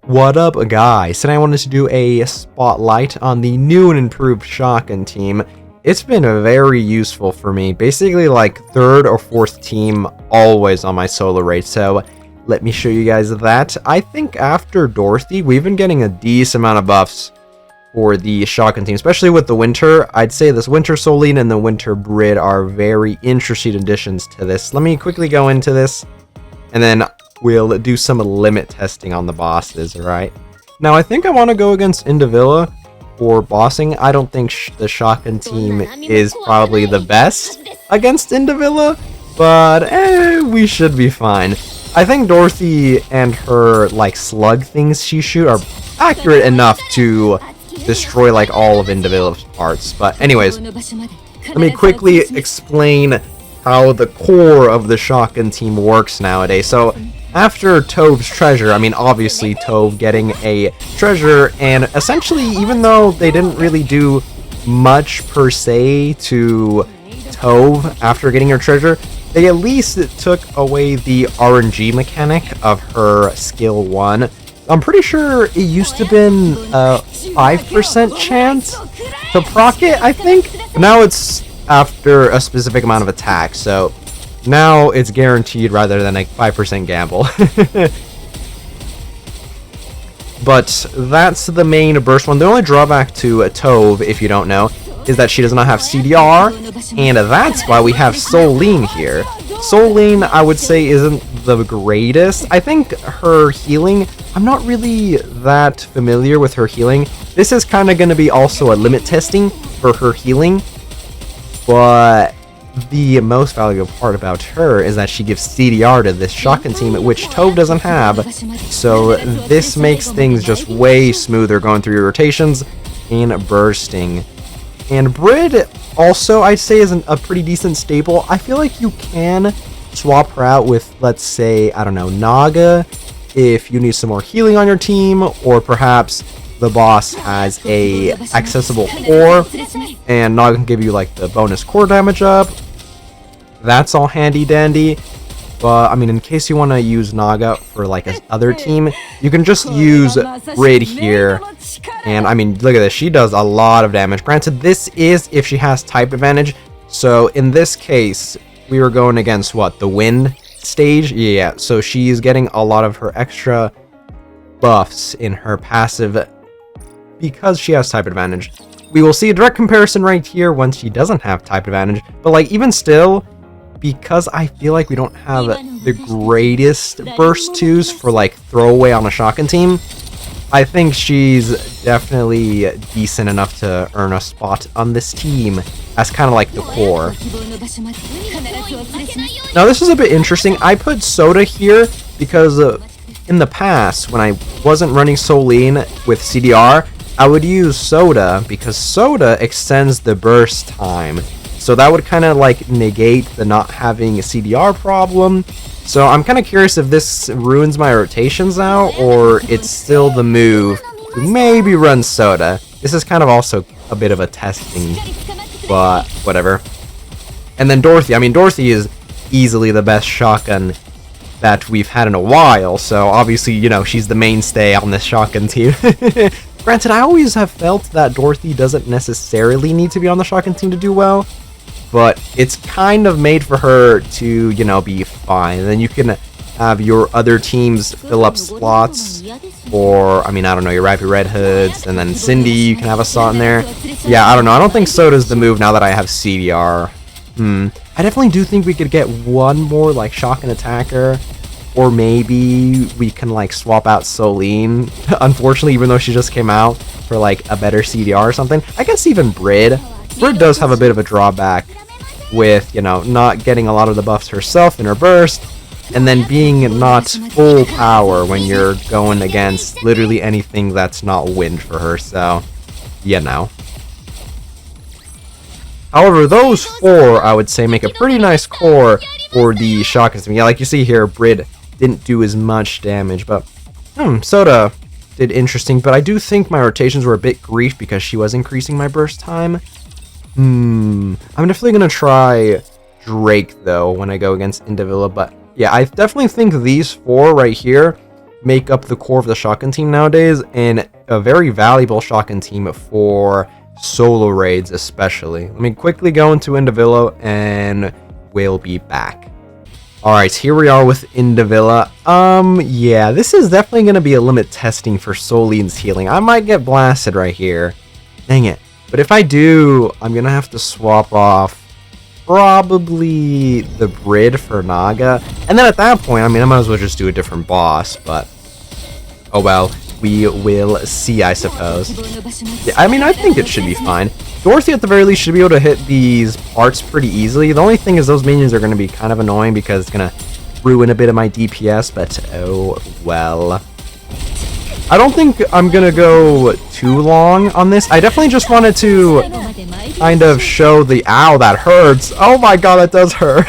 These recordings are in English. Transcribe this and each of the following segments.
What up, guys? Today I wanted to do a spotlight on the new and improved shotgun team. It's been very useful for me, basically like third or fourth team always on my solo raid, so let me show you guys that. I think after Dorothy, we've been getting a decent amount of buffs for the shotgun team, especially with the winter. I'd say this winter Solene and the winter Brid are very interesting additions to this. Let me quickly go into this, and then we'll do some limit testing on the bosses, alright? Now, I think I want to go against Indivilla for bossing. I don't think the shotgun team is probably the best against Indivilla, but we should be fine. I think Dorothy and her, like, slug things she shoot are accurate enough to destroy, like, all of Indivilla's parts. But anyways, let me quickly explain how the core of the shotgun team works nowadays. So, after Tove's treasure, I mean, obviously Tove getting a treasure, and essentially, even though they didn't really do much per se to Tove after getting her treasure, they at least took away the RNG mechanic of her skill 1. I'm pretty sure it used to have been a 5% chance to proc it, I think. Now it's after a specific amount of attack, so now it's guaranteed rather than a 5% gamble. But that's the main burst one. The only drawback to Tove, if you don't know, is that she does not have CDR, and that's why we have Solene here. Solene, I would say, isn't the greatest. I think her healing, I'm not really that familiar with her healing. This is kind of going to be also a limit testing for her healing, but the most valuable part about her is that she gives CDR to this shotgun team, which Tove doesn't have, so this makes things just way smoother going through your rotations and bursting. And Brid also, I'd say, is a pretty decent staple. I feel like you can swap her out with, let's say, I don't know, Naga, if you need some more healing on your team, or perhaps the boss has a accessible core, and Naga can give you like the bonus core damage up. That's all handy dandy. But I mean, in case you want to use Naga for like a other team, you can just use Brid here. And I mean, look at this, she does a lot of damage. Granted, this is if she has type advantage. So in this case, we were going against what, the wind stage? Yeah, so she's getting a lot of her extra buffs in her passive because she has type advantage. We will see a direct comparison right here when she doesn't have type advantage, but like even still, because I feel like we don't have the greatest burst 2s for like throwaway on a shotgun team, I think she's definitely decent enough to earn a spot on this team as kind of like the core. Now this is a bit interesting. I put Soda here because in the past, when I wasn't running Solene with CDR, I would use Soda because Soda extends the burst time. So that would kind of like negate the not having a CDR problem. So I'm kind of curious if this ruins my rotations now, or it's still the move to maybe run Soda. This is kind of also a bit of a testing, but whatever. And then Dorothy. I mean, Dorothy is easily the best shotgun that we've had in a while. So obviously, you know, she's the mainstay on this shotgun team. Granted, I always have felt that Dorothy doesn't necessarily need to be on the shotgun team to do well, but it's kind of made for her to, you know, be fine. And then you can have your other teams fill up slots, or, I mean, I don't know, your Rapid Red Hoods, and then Cindy, you can have a slot in there. Yeah, I don't know, I don't think Soda's the move now that I have CDR. I definitely do think we could get one more, like, shotgun attacker, or maybe we can, like, swap out Solene. Unfortunately, even though she just came out for, like, a better CDR or something. I guess even Brid. Brid does have a bit of a drawback with, you know, not getting a lot of the buffs herself in her burst, and then being not full power when you're going against literally anything that's not wind for her, so, you know. However, those four, I would say, make a pretty nice core for the shotgun system. Yeah, like you see here, Brid didn't do as much damage, but, Soda did interesting, but I do think my rotations were a bit grief because she was increasing my burst time. I'm definitely gonna try Drake though when I go against Indivilla, but yeah, I definitely think these four right here make up the core of the shotgun team nowadays, and a very valuable shotgun team for solo raids especially. Let me quickly go into Indivilla and we'll be back. Alright, here we are with Indivilla. Yeah, this is definitely going to be a limit testing for Soline's healing. I might get blasted right here. Dang it. But if I do, I'm going to have to swap off probably the Brid for Naga. And then at that point, I mean, I might as well just do a different boss, but oh well, we will see, I suppose. Yeah, I mean, I think it should be fine. Dorothy, at the very least, should be able to hit these parts pretty easily. The only thing is those minions are going to be kind of annoying because it's going to ruin a bit of my DPS, but oh well. I don't think I'm going to go too long on this. I definitely just wanted to kind of show the ow, that hurts. Oh my god, that does hurt.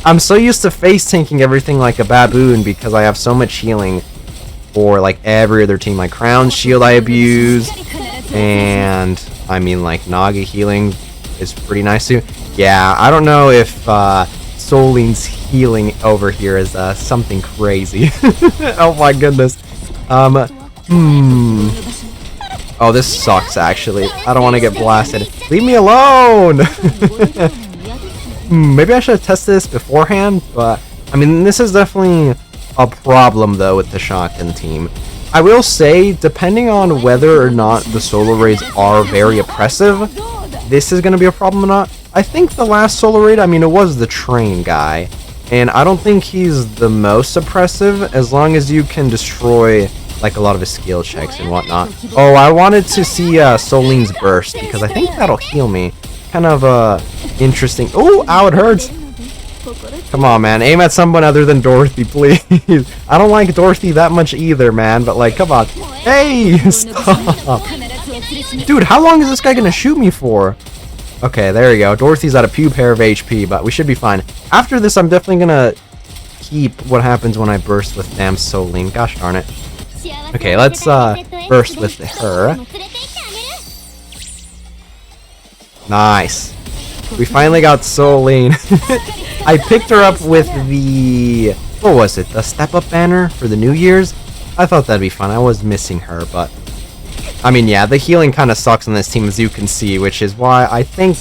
I'm so used to face tanking everything like a baboon because I have so much healing for like every other team. Like Crown Shield I abuse, and I mean like Naga healing is pretty nice too. Yeah, I don't know if Soline's healing over here is something crazy. Oh my goodness. Oh, this sucks actually. I don't want to get blasted. Leave me alone! Maybe I should have tested this beforehand, but I mean, this is definitely a problem though with the shotgun team. I will say, depending on whether or not the solo raids are very oppressive, this is going to be a problem or not. I think the last solo raid, I mean, it was the train guy, and I don't think he's the most oppressive as long as you can destroy like a lot of his skill checks and whatnot. Oh, I wanted to see Soline's burst because I think that'll heal me. Kind of interesting. Oh, ow, it hurts. Come on, man. Aim at someone other than Dorothy, please. I don't like Dorothy that much either, man, but like, come on. Hey, stop. Dude, how long is this guy gonna shoot me for? Okay, there you go. Dorothy's at a few pair of HP, but we should be fine. After this, I'm definitely gonna keep what happens when I burst with damn Soline. Gosh darn it. Okay, let's burst with her. Nice. We finally got Soline. I picked her up with the, what was it, the step up banner for the New Year's? I thought that'd be fun. I was missing her, but I mean, yeah, the healing kind of sucks on this team, as you can see, which is why I think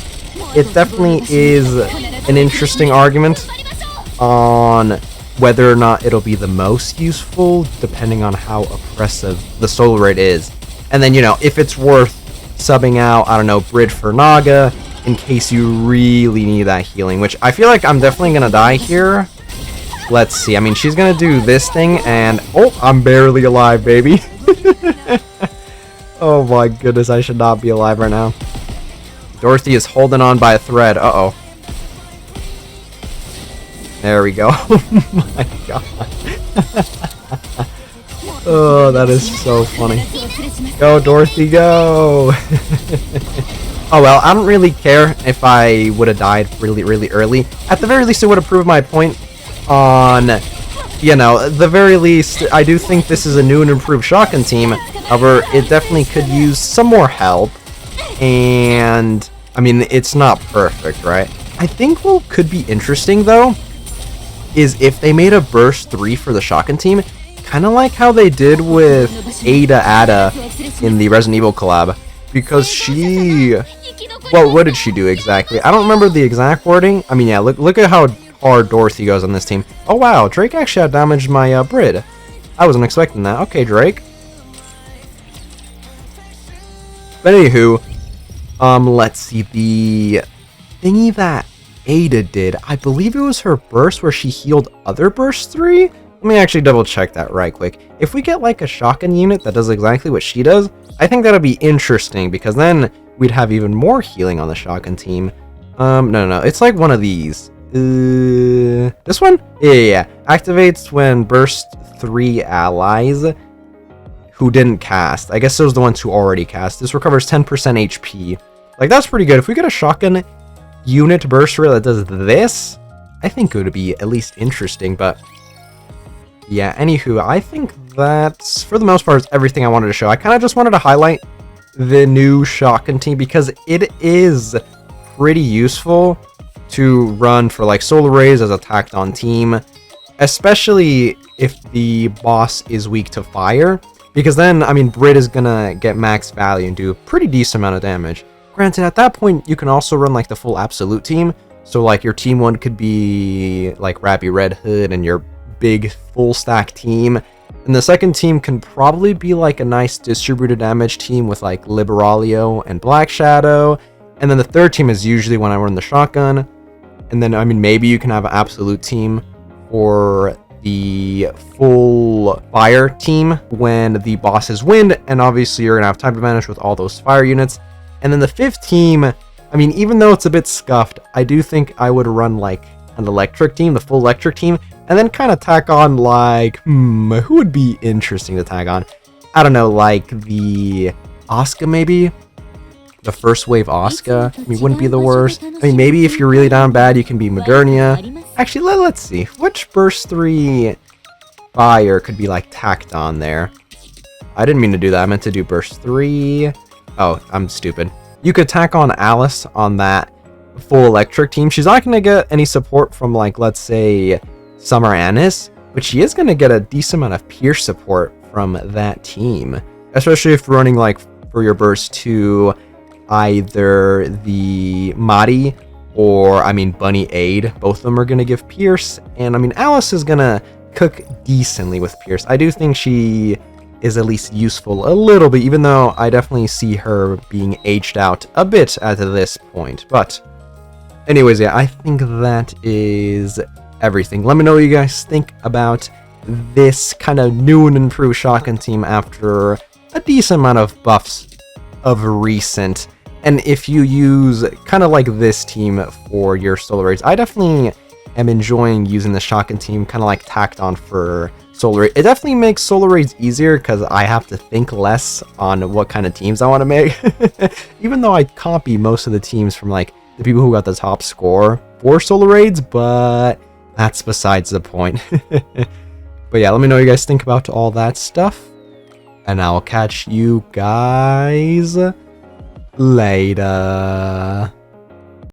it definitely is an interesting argument on whether or not it'll be the most useful, depending on how oppressive the solo raid is. And then, you know, if it's worth subbing out, I don't know, Brid for Naga, in case you really need that healing, which I feel like I'm definitely gonna die here. Let's see. I mean, she's gonna do this thing, and oh, I'm barely alive, baby. Oh my goodness, I should not be alive right now. Dorothy is holding on by a thread. Uh-oh. There we go. Oh my god. Oh, that is so funny. Go, Dorothy, go! Oh well, I don't really care if I would have died really early. At the very least, it would have proved my point on, you know, at the very least, I do think this is a new and improved shotgun team. However, it definitely could use some more help. And, I mean, it's not perfect, right? I think what could be interesting, though, is if they made a Burst 3 for the shotgun team, kind of like how they did with Ada in the Resident Evil collab. Because she, well, what did she do exactly? I don't remember the exact wording. I mean, yeah, look at how hard Dorothy goes on this team. Oh wow, Drake actually outdamaged my Brid. I wasn't expecting that. Okay, Drake. But anywho, let's see, the thingy that Ada did, I believe it was her burst where she healed other burst 3? Let me actually double check that right quick. If we get like a shotgun unit that does exactly what she does, I think that'll be interesting because then we'd have even more healing on the shotgun team. No, it's like one of these. This one? Yeah. Activates when burst 3 allies who didn't cast. I guess those are the ones who already cast. This recovers 10% HP. Like, that's pretty good. If we get a shotgun unit burster that does this, I think it would be at least interesting, but yeah, anywho, I think that's, for the most part, everything I wanted to show. I kind of just wanted to highlight the new shotgun team because it is pretty useful to run for like solo raids as a tacked on team, especially if the boss is weak to fire, because then, I mean, Brid is gonna get max value and do a pretty decent amount of damage. Granted, at that point, you can also run like the full absolute team, so like your team 1 could be like Rappy Red Hood and your big full stack team, and the second team can probably be like a nice distributed damage team with like Liberalio and Black Shadow, and then the third team is usually when I run the shotgun, and then, I mean, maybe you can have an absolute team for the full fire team when the boss is wind, and obviously you're gonna have time advantage with all those fire units. And then the fifth team, I mean, even though it's a bit scuffed, I do think I would run like an electric team, the full electric team, and then kind of tack on like, who would be interesting to tag on? I don't know, like the Asuka maybe? The first wave Asuka, I mean, wouldn't be the worst. I mean, maybe if you're really down bad, you can be Modernia. Actually, let's see. Which burst 3 fire could be like tacked on there? I didn't mean to do that. I meant to do burst 3. Oh, I'm stupid. You could tack on Alice on that full electric team. She's not going to get any support from, like, let's say, Summer Anis, but she is going to get a decent amount of Pierce support from that team. Especially if running, like, for your burst 2, either the Mari or, I mean, Bunny Aid. Both of them are going to give Pierce, and, I mean, Alice is going to cook decently with Pierce. I do think she is at least useful a little bit, even though I definitely see her being aged out a bit at this point. But anyways, yeah, I think that is everything. Let me know what you guys think about this kind of new and improved shotgun team after a decent amount of buffs of recent. And if you use kind of like this team for your solo raids, I definitely am enjoying using the shotgun team kind of like tacked on for solo raid. It definitely makes solo raids easier because I have to think less on what kind of teams I want to make. Even though I copy most of the teams from like the people who got the top score for solo raids, but that's besides the point. But yeah, let me know what you guys think about all that stuff, and I'll catch you guys later.